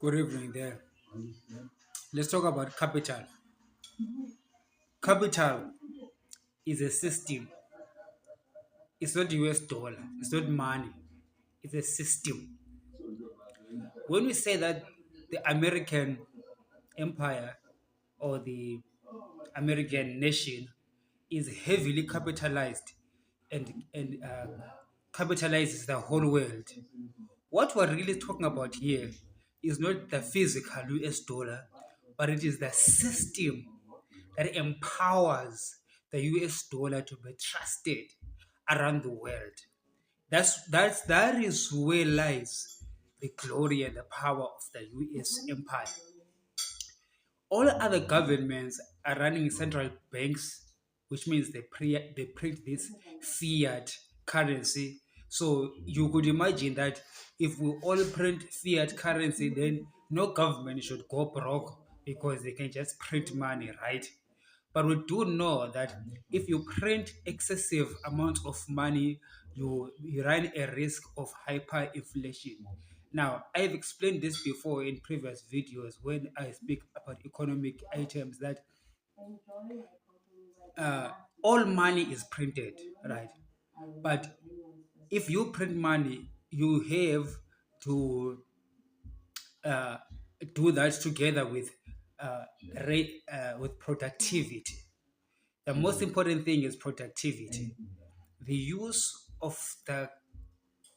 Good evening there. Let's talk about capital. Capital is a system. It's not US dollar. It's not money. It's a system. When we say that the American empire or the American nation is heavily capitalized and capitalizes the whole world, what we're really talking about here is not the physical US dollar, but it is the system that empowers the US dollar to be trusted around the world. That is where lies the glory and the power of the US empire. All other governments are running central banks, which means they print this fiat currency. So you could imagine that if we all print fiat currency, then no government should go broke because they can just print money, right? But we do know that if you print excessive amounts of money, you run a risk of hyperinflation. Now, I've explained this before in previous videos when I speak about economic items that uh, all money is printed, right? But if you print money, you have to uh, do that together uh, with productivity. The most important thing is productivity. The use of the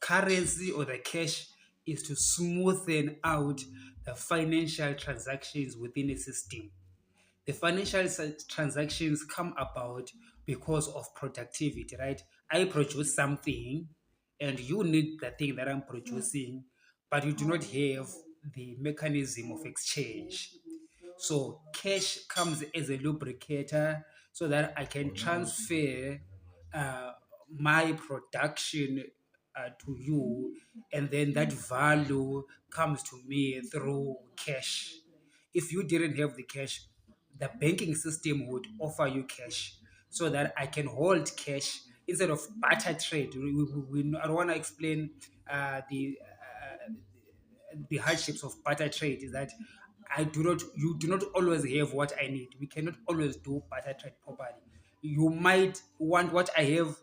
currency or the cash is to smoothen out the financial transactions within a system. The financial transactions come about because of productivity, right? I produce something and you need the thing that I'm producing, but you do not have the mechanism of exchange. So cash comes as a lubricator so that I can transfer uh, my production to you, and then that value comes to me through cash. If you didn't have the cash, the banking system would offer you cash so that I can hold cash instead of barter trade. I don't want to explain the hardships of barter trade is that you do not always have what I need. We cannot always do barter trade properly. You might want what I have,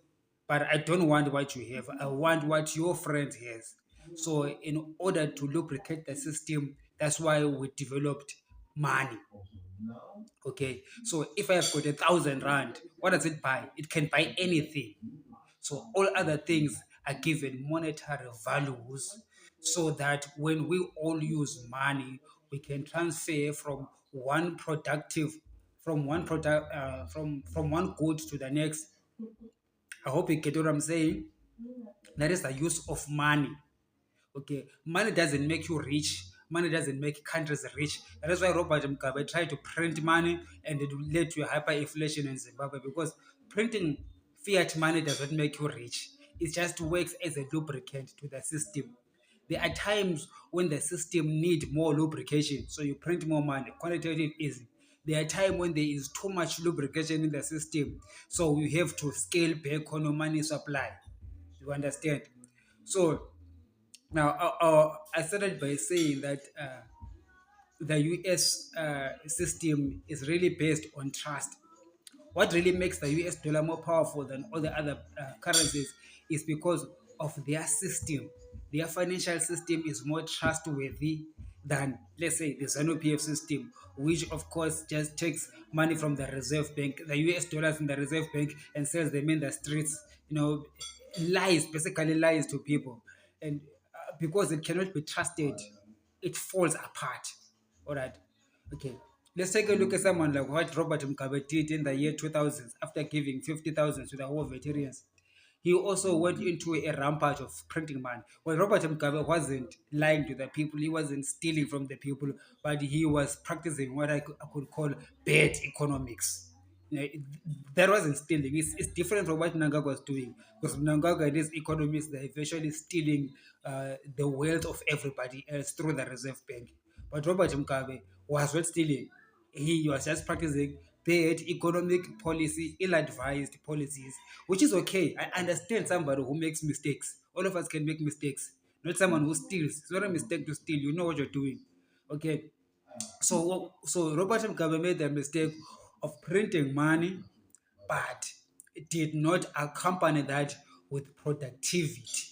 but I don't want what you have. I want what your friend has. So in order to lubricate the system, that's why we developed money. Okay, so if I have got 1,000 rand, what does it buy? It can buy anything. So all other things are given monetary values so that when we all use money, we can transfer from one good to the next. I hope you get what I'm saying. That is the use of money. Okay, money doesn't make you rich. Money doesn't make countries rich. That is why Robert Mugabe tried to print money and it led to hyperinflation in Zimbabwe because printing fiat money does not make you rich. It just works as a lubricant to the system. There are times when the system need more lubrication, so you print more money. Quantitative easy. There are times when there is too much lubrication in the system, so you have to scale back on your money supply. You understand? So now, I started by saying that the US system is really based on trust. What really makes the US dollar more powerful than all the other currencies is because of their system. Their financial system is more trustworthy than, let's say, the ZANU PF system, which of course just takes money from the Reserve Bank, the US dollars in the Reserve Bank, and sells them in the streets. Basically lies to people. And because it cannot be trusted, it falls apart. All right. Okay. Let's take a look at someone like what Robert Mugabe did in the year 2000 after giving 50,000 to the war veterans. He also went into a rampage of printing money. Well, Robert Mugabe wasn't lying to the people, he wasn't stealing from the people, but he was practicing what I could call bad economics. That wasn't stealing. It's different from what Mnangagwa was doing. Because Mnangagwa and his economists, they're eventually stealing the wealth of everybody else through the Reserve Bank. But Robert Mugabe was not stealing. He was just practicing bad economic policy, ill-advised policies, which is okay. I understand somebody who makes mistakes. All of us can make mistakes. Not someone who steals. It's not a mistake to steal. You know what you're doing. Okay, so Robert Mugabe made the mistake of printing money, but it did not accompany that with productivity.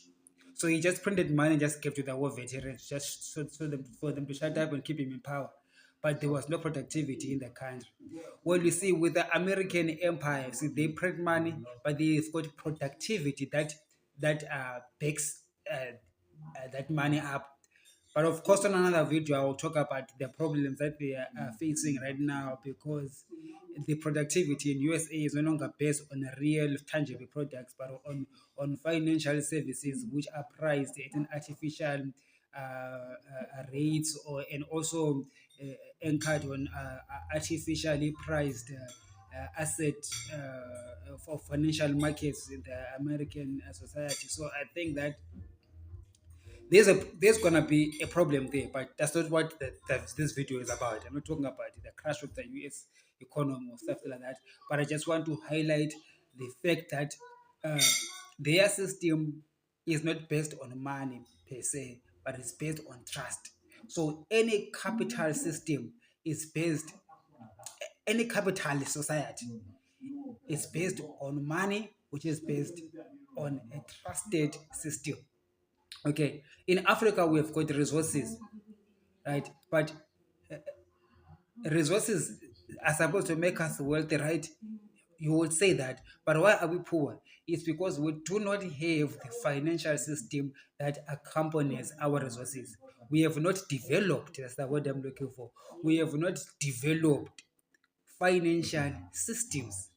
So he just printed money and just gave to the war veterans, just for them to shut up and keep him in power. But there was no productivity in the country. Well, you see, with the American empire, see, they print money, but they've got productivity that backs that money up. But of course, on another video, I will talk about the problems that they are facing right now, because the productivity in USA is no longer based on real tangible products, but on financial services which are priced at an artificial rates, or and also anchored on artificially priced asset for financial markets in the American society. So I think that there's gonna be a problem there, but that's not what this video is about. I'm not talking about the crash of the US economy or stuff like that, but I just want to highlight the fact that uh, their system is not based on money per se, but it's based on trust. So any capitalist society is based on money, which is based on a trusted system. Okay, in Africa we have got resources, right? But resources are supposed to make us wealthy, right? You would say that, but why are we poor? It's because we do not have the financial system that accompanies our resources. We have not developed, that's the word I'm looking for. We have not developed financial systems.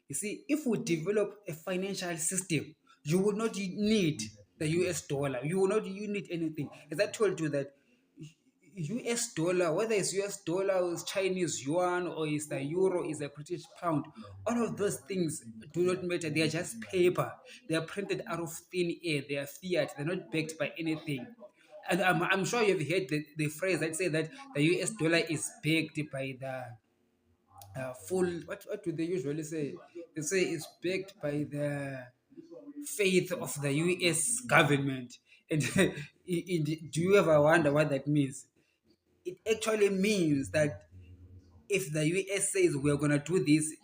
You see, if we develop a financial system, you will not need the US dollar. You will not you need anything. As I told you that US dollar, whether it's US dollar or it's Chinese yuan or it's the euro, is a British pound, all of those things do not matter. They are just paper. They are printed out of thin air. They are fiat. They're not backed by anything. And I'm sure you've heard the phrase that say that the US dollar is backed by the full, what do they usually say? They say it's backed by the faith of the US government. And do you ever wonder what that means? It actually means that if the US says we're gonna do this,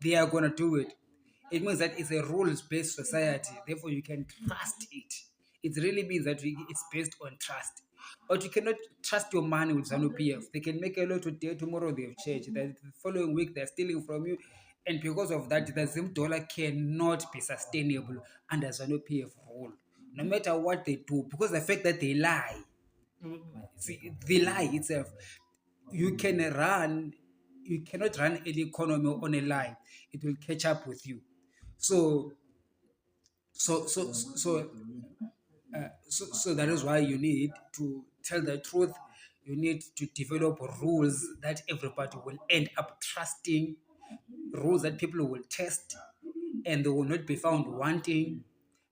they are gonna do it. It means that it's a rules-based society, therefore you can trust it. It really means that it's based on trust. But you cannot trust your money with ZANU PF. They can make a lot today, tomorrow they have changed. The following week they're stealing from you. And because of that, the Zim dollar cannot be sustainable under ZANU PF rule. No matter what they do, because the fact that they lie, see, the lie itself, you can run, you cannot run any economy on a lie. It will catch up with you. So, so, so, so, so that is why you need to tell the truth. You need to develop rules that everybody will end up trusting, rules that people will test, and they will not be found wanting.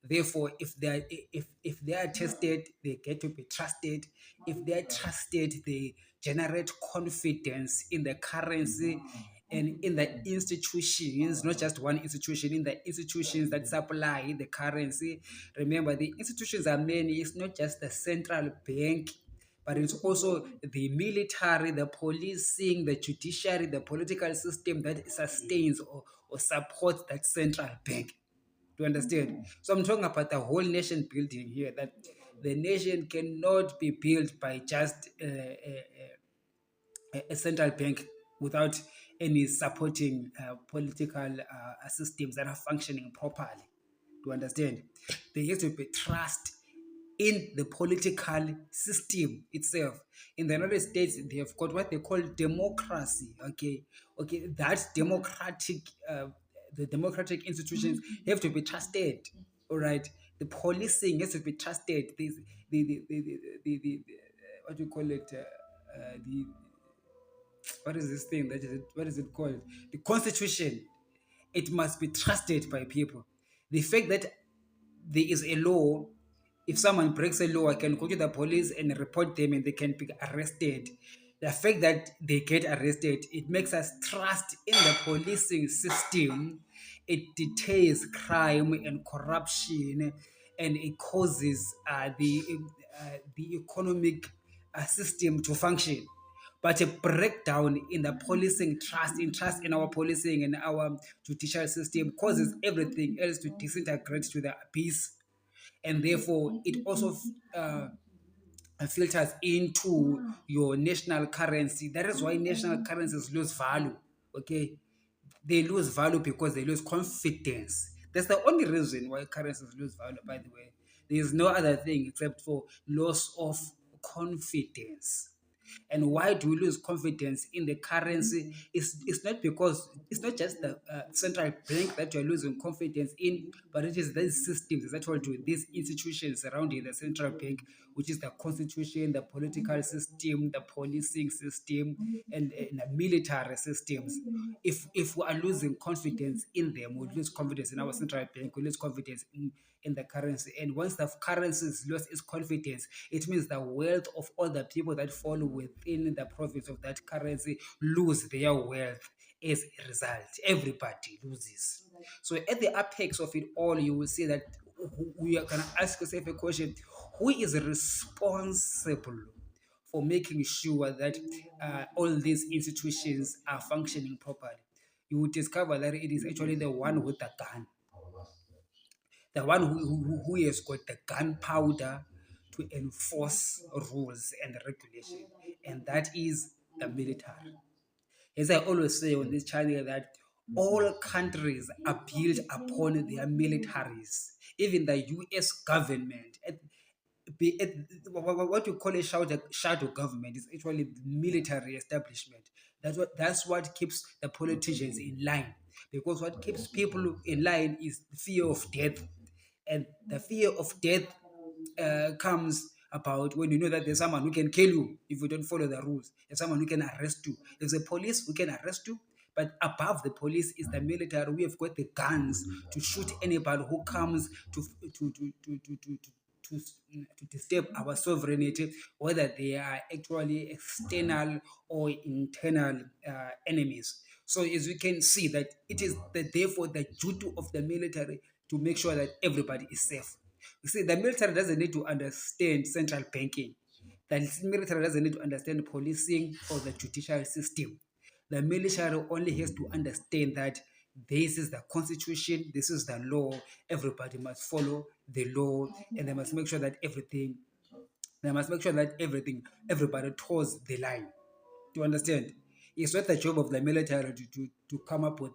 Therefore, if they are tested, they get to be trusted. If they are trusted, they generate confidence in the currency and in the institutions, not just one institution, in the institutions that supply the currency. Remember, the institutions are many. It's not just the central bank, but it's also the military, the policing, the judiciary, the political system that sustains or supports that central bank. To understand? So I'm talking about the whole nation building here, that the nation cannot be built by just a central bank without any supporting political systems that are functioning properly. To understand, there has to be trust in the political system itself. In the United States, they have got what they call democracy. Okay, that the democratic institutions have to be trusted. All right, the policing has to be trusted. The what do you call it? The what is this thing that is it, what is it called, the constitution, it must be trusted by people. The fact that there is a law, if someone breaks a law, I can go to the police and report them and they can be arrested. The fact that they get arrested, it makes us trust in the policing system. It deters crime and corruption, and it causes the economic system to function. But a breakdown in the policing trust in our policing and our judicial system causes everything else to disintegrate to the abyss, and therefore it also filters into your national currency. That is why national currencies lose value. Okay, they lose value because they lose confidence. That's the only reason why currencies lose value, by the way. There is no other thing except for loss of confidence. And why do we lose confidence in the currency? It's not because it's not just the central bank that you're losing confidence in, but it is these systems, as I told you, these institutions surrounding the central bank, which is the constitution, the political system, the policing system, and the military systems. If we are losing confidence in them, we lose confidence in our central bank, we lose confidence in the currency. And once the currency is lost its confidence, it means the wealth of all the people that fall within the province of that currency lose their wealth. As a result, everybody loses. So at the apex of it all, you will see that we are going to ask yourself a question: who is responsible for making sure that all these institutions are functioning properly? You will discover that it is actually the one with the gun, the one who has got the gunpowder to enforce rules and regulation, and that is the military. As I always say on this channel, that all countries are built upon their militaries. Even the US government, what you call a shadow government, is actually the military establishment. That's what keeps the politicians in line. Because what keeps people in line is the fear of death. And the fear of death comes about when you know that there's someone who can kill you if you don't follow the rules. There's someone who can arrest you. There's a police who can arrest you. But above the police is the military. We have got the guns to shoot anybody who comes to, to disturb our sovereignty, whether they are actually external or internal enemies. So as we can see that it is therefore the duty of the military to make sure that everybody is safe. You see, the military doesn't need to understand central banking. The military doesn't need to understand policing or the judicial system. The military only has to understand that this is the constitution, this is the law. Everybody must follow the law, and they must make sure that everybody toes the line. Do you understand? It's not the job of the military to come up with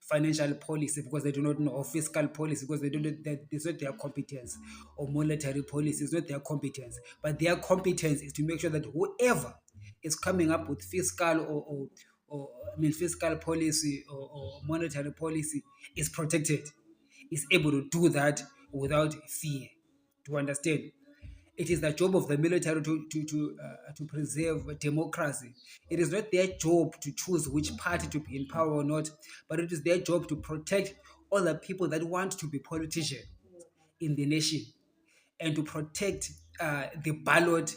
financial policy because they do not know, or fiscal policy because they don't know, that it's not their competence, or monetary policy is not their competence. But their competence is to make sure that whoever is coming up with fiscal or fiscal policy or monetary policy is protected, is able to do that without fear. Do you understand? It is the job of the military to preserve democracy. It is not their job to choose which party to be in power or not, but it is their job to protect all the people that want to be politicians in the nation, and to protect the ballot,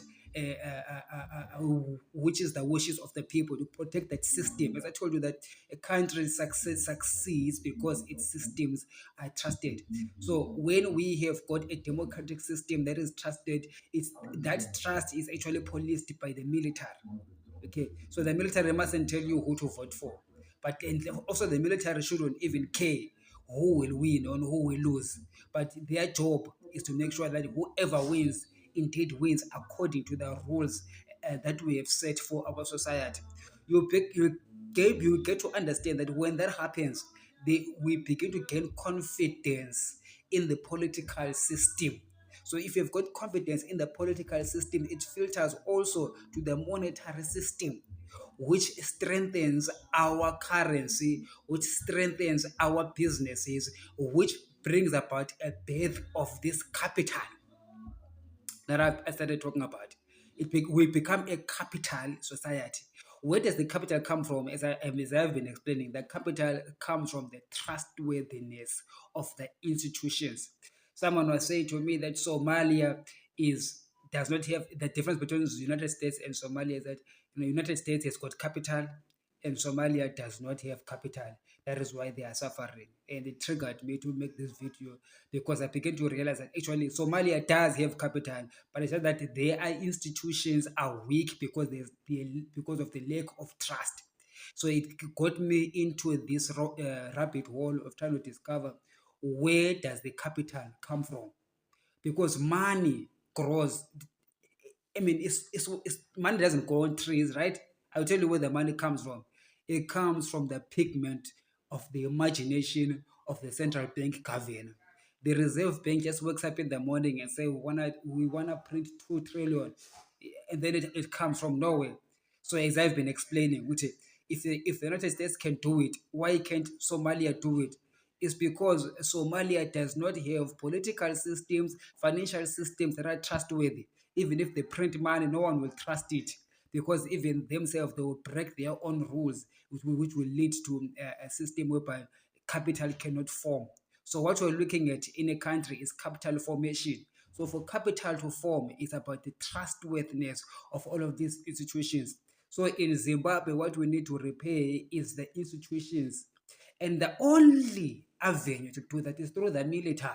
which is the wishes of the people, to protect that system. As I told you, that a country succeeds because its systems are trusted. So when we have got a democratic system that is trusted, that trust is actually policed by the military. Okay, so the military mustn't tell you who to vote for, but also the military shouldn't even care who will win or who will lose. But their job is to make sure that whoever wins indeed wins according to the rules that we have set for our society. You get to understand that when that happens, we begin to gain confidence in the political system. So if you've got confidence in the political system, it filters also to the monetary system, which strengthens our currency, which strengthens our businesses, which brings about a birth of this capital that I started talking about. We become a capital society. Where does the capital come from? As I've been explaining, the capital comes from the trustworthiness of the institutions. Someone was saying to me that Somalia does not have the difference between the United States and Somalia is that the United States has got capital, and Somalia does not have capital. That is why they are suffering. And it triggered me to make this video because I began to realize that actually Somalia does have capital, but it's just that their institutions are weak because because of the lack of trust. So it got me into this rabbit hole of trying to discover where does the capital come from, because money grows. I mean, it's money doesn't grow on trees, right? I'll tell you where the money comes from. It comes from the pigment of the imagination of the central bank governor. The Reserve Bank just wakes up in the morning and say we wanna print 2 trillion, and then it comes from nowhere. So as I've been explaining, which if the United States can do it, why can't Somalia do it? Is because Somalia does not have political systems, financial systems that are trustworthy. Even if they print money, no one will trust it because even themselves they will break their own rules, which will lead to a system whereby capital cannot form. So what we're looking at in a country is capital formation. So for capital to form, it's about the trustworthiness of all of these institutions. So in Zimbabwe, what we need to repair is the institutions. And the only avenue to do that is through the military.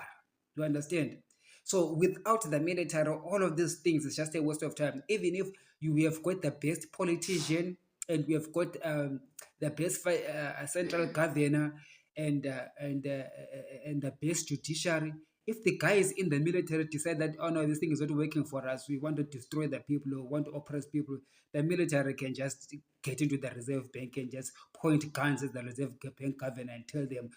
Do you understand? So without the military, all of these things is just a waste of time. Even if you have got the best politician and we have got the best central governor and the best judiciary, if the guys in the military decide that, oh no, this thing is not working for us, we want to destroy the people, we want to oppress people, the military can just get into the Reserve Bank and just point guns at the Reserve Bank governor and tell them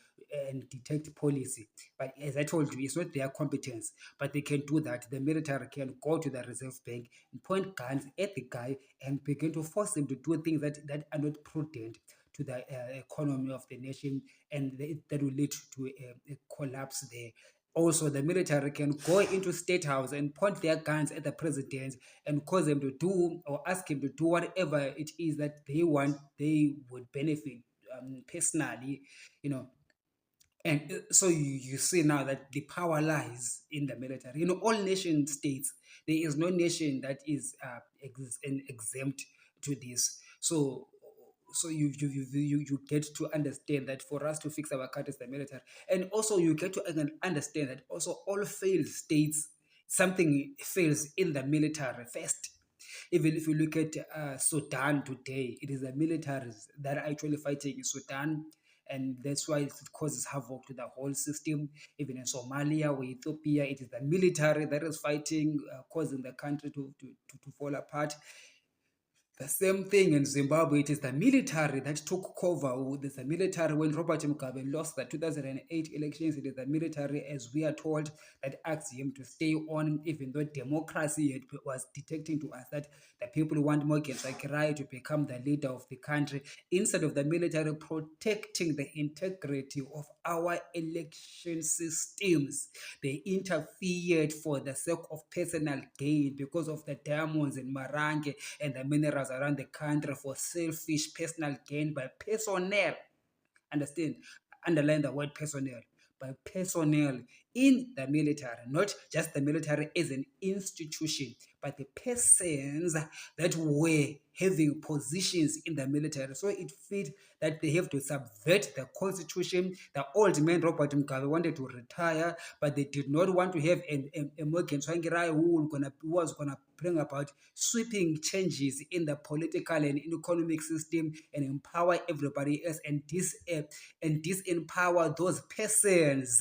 and detect policy. But as I told you, it's not their competence, but they can do that. The military can go to the Reserve Bank and point guns at the guy and begin to force him to do things that are not prudent to the economy of the nation, and that will lead to a collapse there. Also, the military can go into state house and point their guns at the president and cause them to do or ask him to do whatever it is that they want, they would benefit personally, you know. And so you see now that the power lies in the military. All nation states, there is no nation that is exempt to this. So you get to understand that for us to fix our countries, the military, and also you get to understand that also all failed states, something fails in the military first. Even if you look at Sudan today, it is the militaries that are actually fighting in Sudan, and that's why it causes havoc to the whole system. Even in Somalia or Ethiopia, it is the military that is fighting, causing the country to fall apart. The same thing in Zimbabwe, it is the military that took cover. It is the military when Robert Mugabe lost the 2008 elections. It is the military, as we are told, that asked him to stay on, even though democracy was detecting to us that the people want Morgan Sakirai to become the leader of the country. Instead of the military protecting the integrity of our election systems, they interfered for the sake of personal gain because of the diamonds in Marange and the minerals around the country, for selfish personal gain by personnel. Understand? Underline the word personnel. By personnel in the military, not just the military as an institution, but the persons that were having positions in the military. So it fit that they have to subvert the constitution. The old man Robert Mugabe wanted to retire, but they did not want to have a Morgan Tsvangirai who was gonna bring about sweeping changes in the political and economic system and empower everybody else and disempower those persons.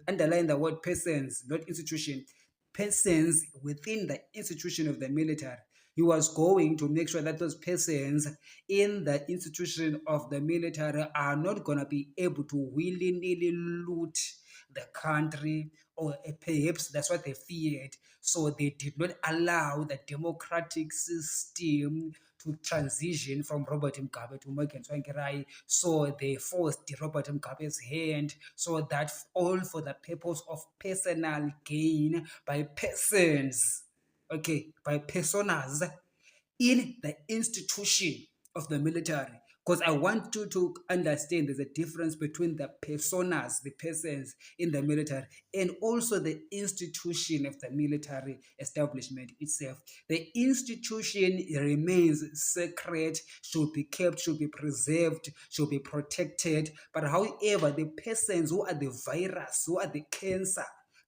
Underline the word persons, not institution. Persons within the institution of the military. He was going to make sure that those persons in the institution of the military are not going to be able to willy-nilly loot the country, or perhaps that's what they feared. So they did not allow the democratic system to transition from Robert Mugabe to Morgan Tsvangirai. So they forced Robert Mugabe's hand, so that all for the purpose of personal gain by persons, okay, by personas in the institution of the military. because I want you to understand there's a difference between the personas, the persons in the military, and also the institution of the military establishment itself. The institution remains sacred, should be kept, should be preserved, should be protected. But however, the persons who are the virus, who are the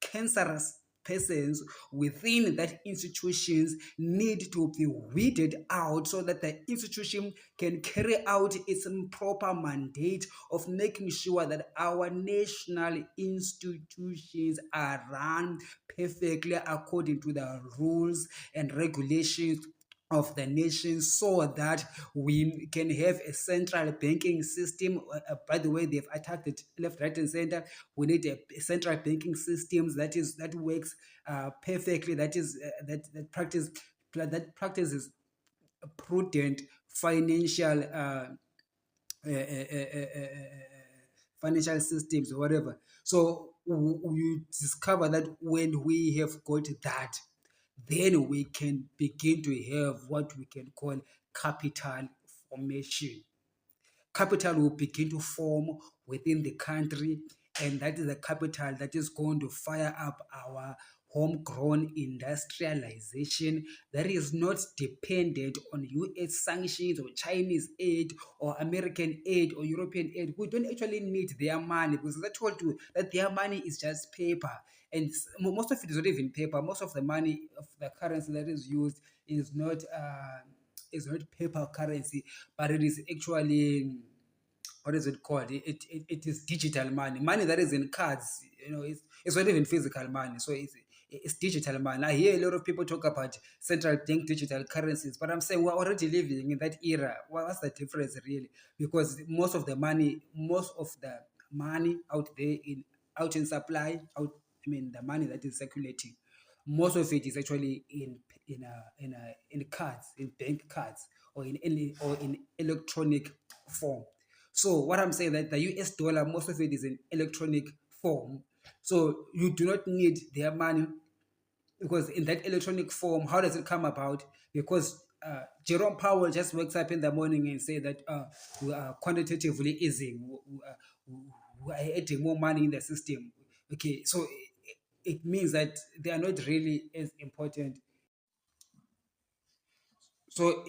cancerous persons within that institutions need to be weeded out so that the institution can carry out its proper mandate of making sure that our national institutions are run perfectly according to the rules and regulations of the nation, so that we can have a central banking system. By the way, they've attacked it left, right, and center. We need a central banking system that works perfectly. That practices prudent financial systems or whatever. So you discover that when we have got that, then we can begin to have what we can call capital formation. Capital will begin to form within the country, and that is the capital that is going to fire up our homegrown industrialization that is not dependent on US sanctions or Chinese aid or American aid or European aid. We don't actually need their money, because I told you that their money is just paper. And most of it is not even paper. Most of the money of the currency that is used is not paper currency, but it is actually, what is it called? It is digital money, money that is in cards. It's not even physical money, so it's digital money. I hear a lot of people talk about central bank digital currencies, but I'm saying we're already living in that era. What's the difference really? Because most of the money out in supply, the money that is circulating, most of it is actually in cards, in bank cards, or in electronic form. So what I'm saying, that the US dollar, most of it is in electronic form. So you do not need their money, because in that electronic form, how does it come about? Because Jerome Powell just wakes up in the morning and say that we are quantitatively easing, we are adding more money in the system. Okay, so it means that they are not really as important. So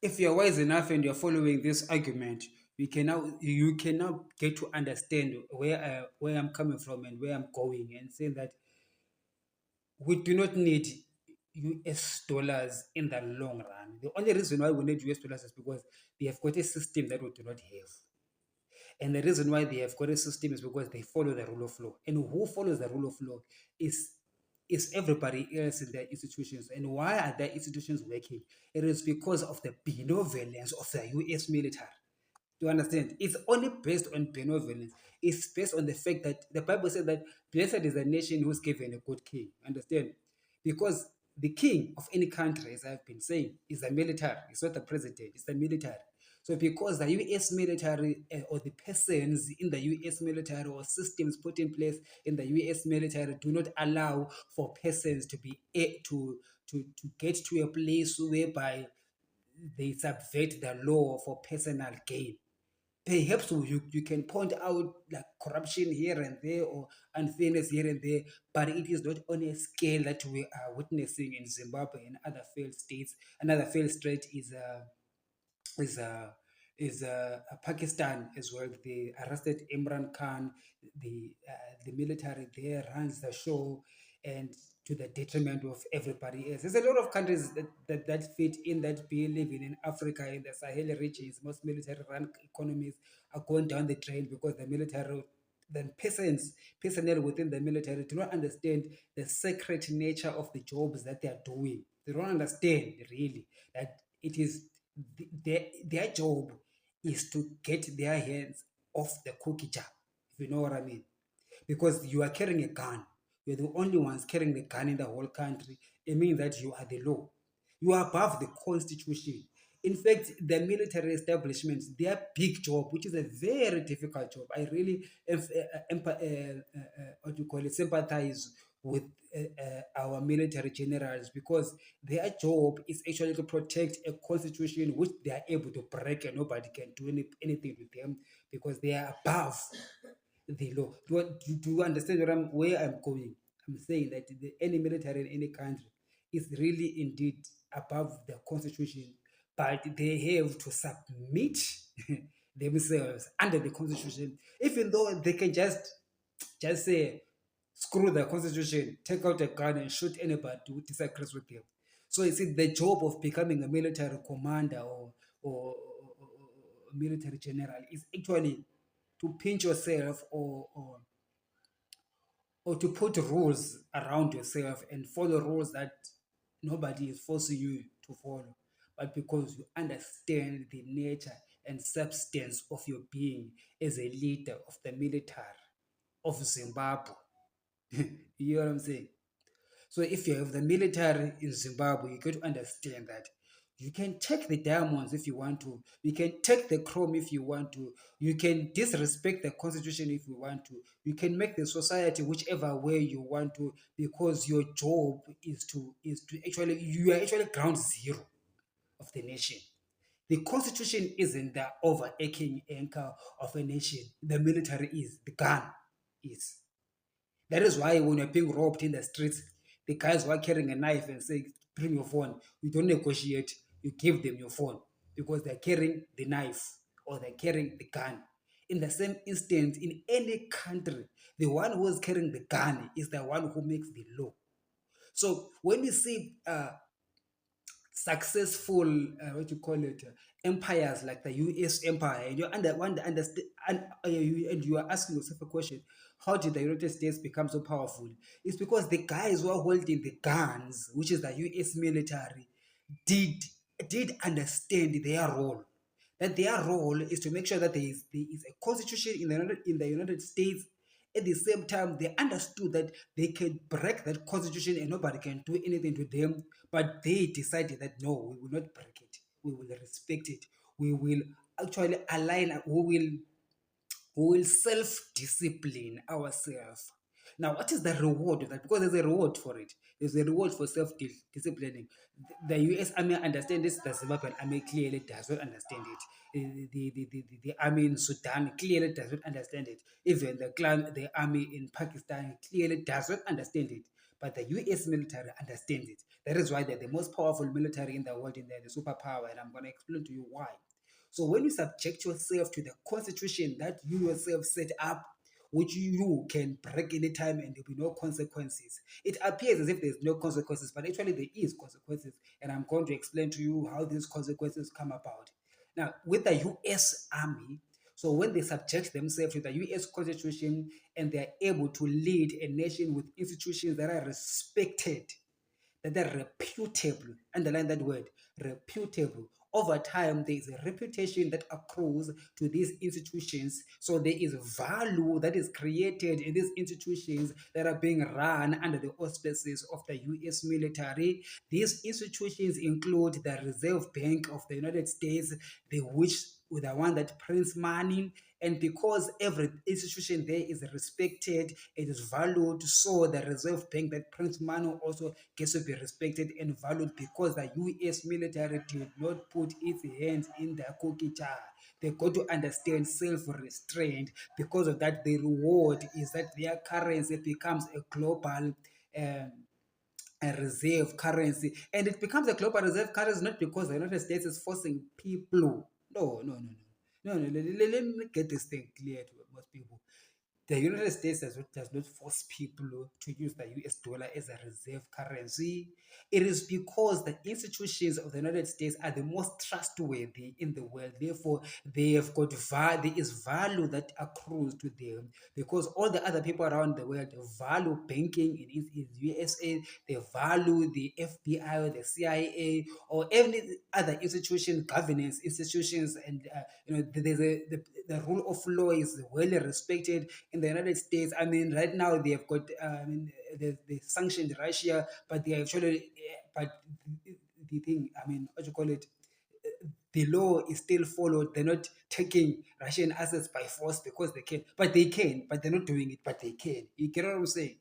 if you're wise enough and you're following this argument, you can now get to understand where I'm coming from and where I'm going, and saying that we do not need US dollars in the long run. The only reason why we need US dollars is because they have got a system that we do not have. And the reason why they have got a system is because they follow the rule of law. And who follows the rule of law is everybody else in their institutions. And why are their institutions working? It is because of the benevolence of the US military. Do you understand? It's only based on benevolence. It's based on the fact that the Bible says that blessed is the nation who's given a good king. Understand? Because the king of any country, as I've been saying, is the military. It's not the president, it's the military. So because the US military, or the persons in the US military, or systems put in place in the US military, do not allow for persons to be to get to a place whereby they subvert the law for personal gain. Perhaps you can point out like corruption here and there, or unfairness here and there, but it is not on a scale that we are witnessing in Zimbabwe and other failed states. Another failed state is Pakistan as well. They arrested Imran Khan. The military there runs the show, and to the detriment of everybody else. There's a lot of countries that fit in that bill, living in Africa, in the Sahel regions. Most military-run economies are going down the drain because the military, then personnel within the military do not understand the sacred nature of the jobs that they are doing. They don't understand really that it is their job is to get their hands off the cookie jar, if you know what I mean. Because you are carrying a gun, you're the only ones carrying the gun in the whole country. It means that you are the law, you are above the constitution. In fact, the military establishments, their big job, which is a very difficult job, I really what do you call it, sympathize with our military generals, because their job is actually to protect a constitution which they are able to break and nobody can do anything with them, because they are above the law. Do you understand where I'm going? I'm saying that any military in any country is really indeed above the constitution, but they have to submit themselves under the constitution, even though they can just say screw the constitution, take out a gun and shoot anybody who disagrees with them. So you see, the job of becoming a military commander or military general is actually to pinch yourself, or to put rules around yourself and follow rules that nobody is forcing you to follow, but because you understand the nature and substance of your being as a leader of the military of Zimbabwe. You know what I'm saying? So if you have the military in Zimbabwe, you got to understand that you can take the diamonds if you want to, you can take the chrome if you want to, you can disrespect the constitution if you want to, you can make the society whichever way you want to, because your job is to actually, you are actually ground zero of the nation. The constitution isn't the overarching anchor of a nation. The military is, the gun is. That is why when you're being robbed in the streets, the guys who are carrying a knife and say, bring your phone, you don't negotiate, you give them your phone, because they're carrying the knife or they're carrying the gun. In the same instance, in any country, the one who is carrying the gun is the one who makes the law. So when you see successful, what you call it, empires like the US empire, and you understand, and you are asking yourself a question: how did the United States become so powerful? It's because the guys who are holding the guns, which is the US military, did did understand their role. That their role is to make sure that there is a constitution in the United States. At the same time, they understood that they can break that constitution and nobody can do anything to them. But they decided that no, we will not break it. We will respect it. We will actually align. We will self-discipline ourselves. Now, what is the reward of that? Because there's a reward for it. There's a reward for self-disciplining. The US Army understands this. The Zimbabwean Army clearly does not understand it. The army in Sudan clearly does not understand it. Even the army in Pakistan clearly does not understand it. But the US military understands it. That is why they're the most powerful military in the world, and they're the superpower. And I'm going to explain to you why. So when you subject yourself to the constitution that you yourself set up, which you can break anytime and there'll be no consequences, it appears as if there's no consequences, but actually there is consequences. And I'm going to explain to you how these consequences come about. Now, with the US Army, so when they subject themselves to the US Constitution and they're able to lead a nation with institutions that are respected, that are reputable, underline that word, reputable. Over time, there is a reputation that accrues to these institutions. So there is value that is created in these institutions that are being run under the auspices of the US military. These institutions include the Reserve Bank of the United States, the one that prints money. And because every institution there is respected, it is valued, so the Reserve Bank that prints money also gets to be respected and valued, because the US military did not put its hands in the cookie jar. They got to understand self-restraint. Because of that, the reward is that their currency becomes a global a reserve currency. And it becomes a global reserve currency not because the United States is forcing people. No, no, no, no. No, no, let me get this thing clear to most people. The United States does not force people to use the US dollar as a reserve currency. It is because the institutions of the United States are the most trustworthy in the world. Therefore, they have got there is value that accrues to them, because all the other people around the world value banking in USA, they value the FBI or the CIA or any other institution, governance institutions, and the rule of law is well respected in the United States. I mean, right now they have got, they sanctioned Russia, but they actually, but the thing, I mean, what you call it, the law is still followed. They're not taking Russian assets by force because they can, but they're not doing it, but they can. You get what I'm saying?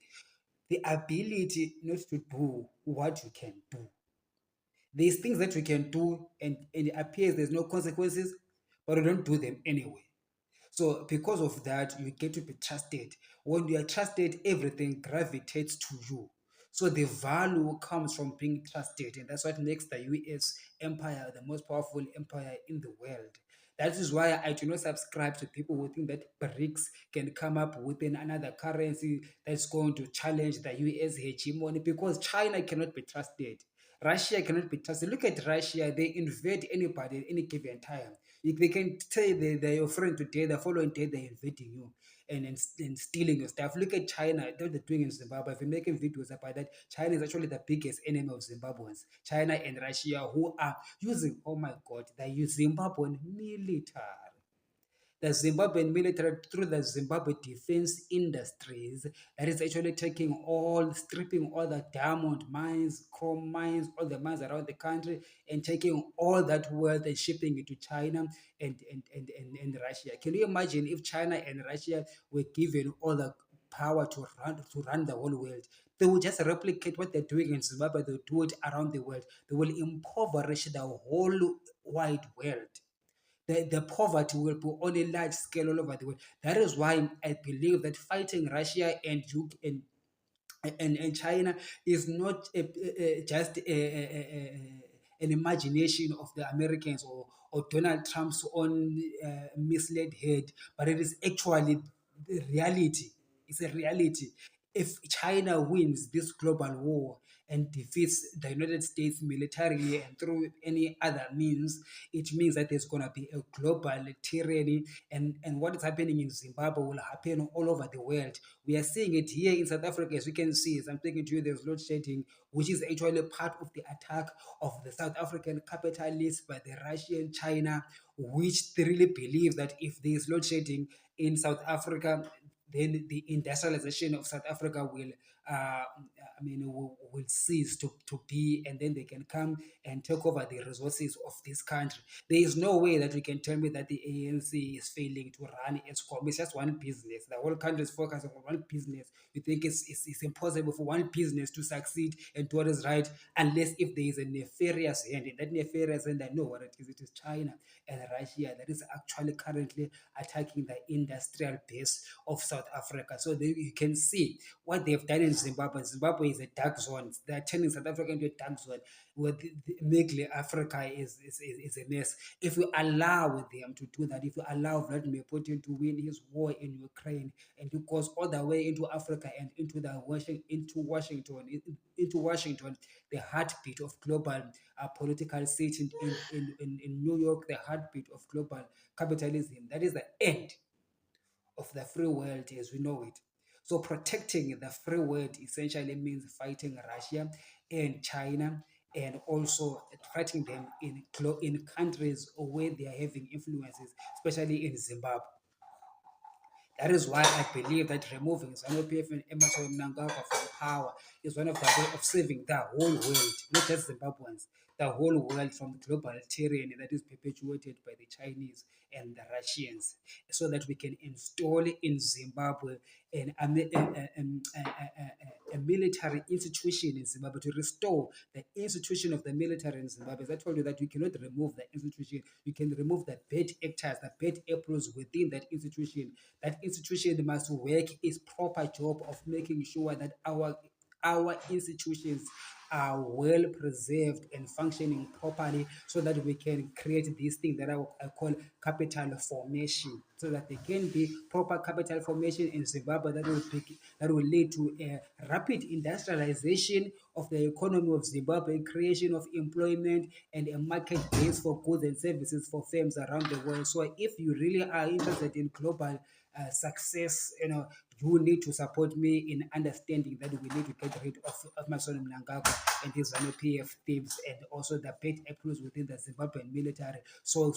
the ability not to do what you can do. There's things that we can do, and it appears there's no consequences, but we don't do them anyway. So because of that, you get to be trusted. When you are trusted, everything gravitates to you. So the value comes from being trusted, and that's what makes the US empire the most powerful empire in the world. That is why I do not subscribe to people who think that BRICS can come up with another currency that's going to challenge the US hegemony, because China cannot be trusted. Russia cannot be trusted. Look at Russia, they invade anybody at any given time. If they can say they're your friend today, the following day they're invading you and stealing your stuff. Look at China, what they're doing in Zimbabwe. I've been making videos about that. China is actually the biggest enemy of Zimbabweans. China and Russia, who are using, oh my God, they use Zimbabwean military. The Zimbabwean military, through the Zimbabwe defense industries, that is actually stripping all the diamond mines, chrome mines, all the mines around the country, and taking all that wealth and shipping it to China and Russia. Can you imagine if China and Russia were given all the power to run the whole world? They will just replicate what they're doing in Zimbabwe, they'll do it around the world. They will impoverish the whole wide world. The poverty will be on a large scale all over the world. That is why I believe that fighting Russia and China is not just an imagination of the Americans or Donald Trump's own misled head, but it is actually the reality. It's a reality. If China wins this global war and defeats the United States militarily and through any other means, it means that there's going to be a global tyranny. And what is happening in Zimbabwe will happen all over the world. We are seeing it here in South Africa, as you can see. As I'm speaking to you, there's load shedding, which is actually part of the attack of the South African capitalists by the Russian China, which they really believe that if there is load shedding in South Africa, then the industrialization of South Africa will cease to be, and then they can come and take over the resources of this country. There is no way that you can tell me that the ANC is failing to run its core. It's just one business. The whole country is focusing on one business. You think it's impossible for one business to succeed and do what is right, unless if there is a nefarious hand. And that nefarious hand, I know what it is. It is China and Russia that is actually currently attacking the industrial base of South Africa. So you can see what they've done in Zimbabwe. Zimbabwe is a dark zone. They're turning South Africa into a dark zone, where mainly Africa is a mess. If we allow them to do that, if we allow Vladimir Putin to win his war in Ukraine and to goes all the way into Africa and into Washington, the heartbeat of global political seat in New York, the heartbeat of global capitalism, that is the end of the free world as we know it. So protecting the free world essentially means fighting Russia and China, and also fighting them in countries where they are having influences, especially in Zimbabwe. That is why I believe that removing ZANU-PF and Emerson Mnangagwa from power is one of the ways of saving the whole world, not just Zimbabweans, the whole world from global tyranny that is perpetuated by the Chinese and the Russians, so that we can install in Zimbabwe a military institution in Zimbabwe, to restore the institution of the military in Zimbabwe. As I told you, that you cannot remove the institution, you can remove the bad actors, the bad apples within that institution. That institution must work its proper job of making sure that our institutions are well preserved and functioning properly, so that we can create this thing that I call capital formation, so that there can be proper capital formation in Zimbabwe that will lead to a rapid industrialization of the economy of Zimbabwe, creation of employment, and a market base for goods and services for firms around the world. So if you really are interested in global success, you need to support me in understanding that we need to get rid of Emerson Mnangagwa and his ZANU-PF thieves, and also the bad apples within the Zimbabwean military, so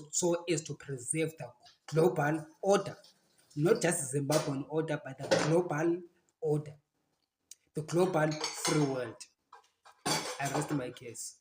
as to preserve the global order, not just Zimbabwean order, but the global order, the global free world. I rest my case.